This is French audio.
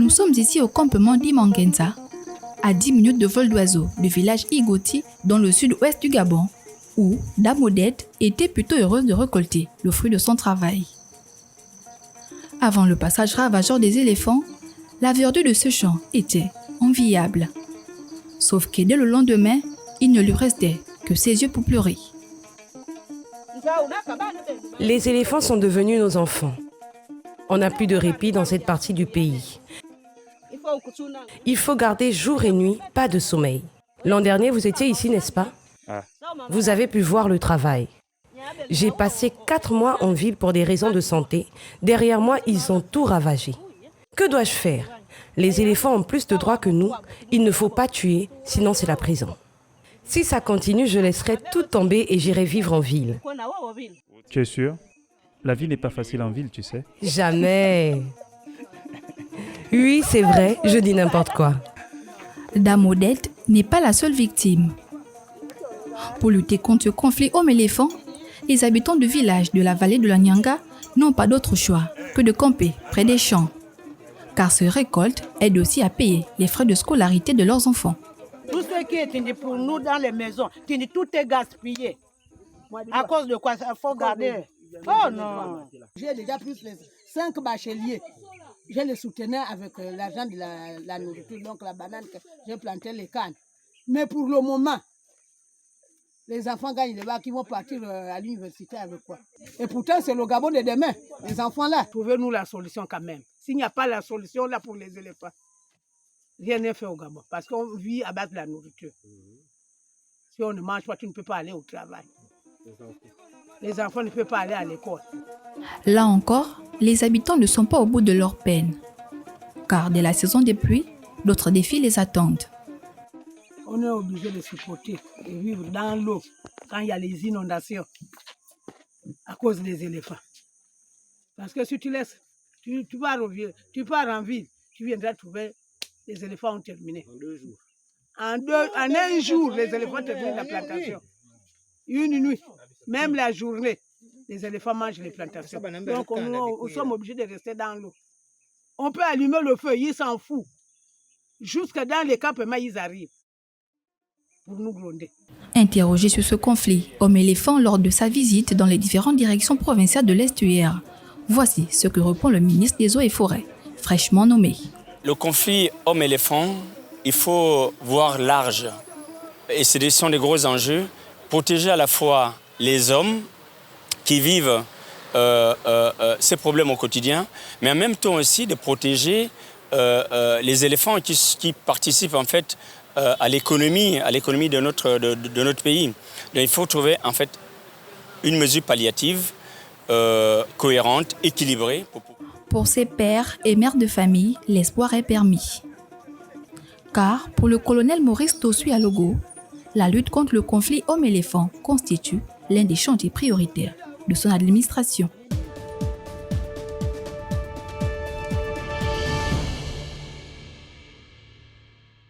Nous sommes ici au campement d'Imangenza, à 10 minutes de vol d'oiseau du village Igoti dans le sud-ouest du Gabon, où Dame Odette était plutôt heureuse de récolter le fruit de son travail. Avant le passage ravageur des éléphants, la verdure de ce champ était enviable. Sauf que dès le lendemain, il ne lui restait que ses yeux pour pleurer. Les éléphants sont devenus nos enfants. On n'a plus de répit dans cette partie du pays. Il faut garder jour et nuit, pas de sommeil. L'an dernier, vous étiez ici, n'est-ce pas? Vous avez pu voir le travail. J'ai passé 4 mois en ville pour des raisons de santé. Derrière moi, ils ont tout ravagé. Que dois-je faire? Les éléphants ont plus de droits que nous. Il ne faut pas tuer, sinon c'est la prison. Si ça continue, je laisserai tout tomber et j'irai vivre en ville. Tu es sûr? La vie n'est pas facile en ville, tu sais. Jamais. Oui, c'est vrai, je dis n'importe quoi. Dame Odette n'est pas la seule victime. Pour lutter contre ce conflit homme-éléphant, les habitants du village de la vallée de la Nyanga n'ont pas d'autre choix que de camper près des champs. Car ce récolte aide aussi à payer les frais de scolarité de leurs enfants. Tout ce qui est pour nous dans les maisons, tout est gaspillé. À cause de quoi? Il faut garder. Oh non! J'ai déjà plus de 5 bacheliers. Je les soutenais avec l'argent de la nourriture, donc la banane que j'ai planté, les cannes. Mais pour le moment, les enfants gagnent les bacs qui vont partir à l'université avec quoi. Et pourtant, c'est le Gabon de demain, les enfants-là. Trouvez-nous la solution quand même. S'il n'y a pas la solution là pour les éléphants, rien n'est fait au Gabon. Parce qu'on vit à base de la nourriture. Si on ne mange pas, tu ne peux pas aller au travail. Les enfants ne peuvent pas aller à l'école. Là encore, les habitants ne sont pas au bout de leur peine. Car dès la saison des pluies, d'autres défis les attendent. On est obligé de supporter et vivre dans l'eau quand il y a les inondations à cause des éléphants. Parce que si tu laisses, tu pars en ville, tu viendras trouver les éléphants ont terminé. En 2 jours. En un jour, les éléphants terminent la plantation. Une nuit, même la journée, les éléphants mangent les plantations. Donc, nous sommes obligés de rester dans l'eau. On peut allumer le feu, ils s'en foutent. Jusque dans les campements, ils arrivent pour nous gronder. Interrogé sur ce conflit homme-éléphant lors de sa visite dans les différentes directions provinciales de l'Estuaire, voici ce que répond le ministre des Eaux et Forêts, fraîchement nommé. Le conflit homme-éléphant, il faut voir large. Et ce sont des gros enjeux. Protéger à la fois les hommes qui vivent ces problèmes au quotidien, mais en même temps aussi de protéger les éléphants qui participent en fait à l'économie de notre pays. Donc, il faut trouver en fait une mesure palliative cohérente, équilibrée. Pour ces pères et mères de famille, l'espoir est permis. Car pour le colonel Maurice Tossui Alogo, la lutte contre le conflit homme-éléphant constitue l'un des chantiers prioritaires de son administration.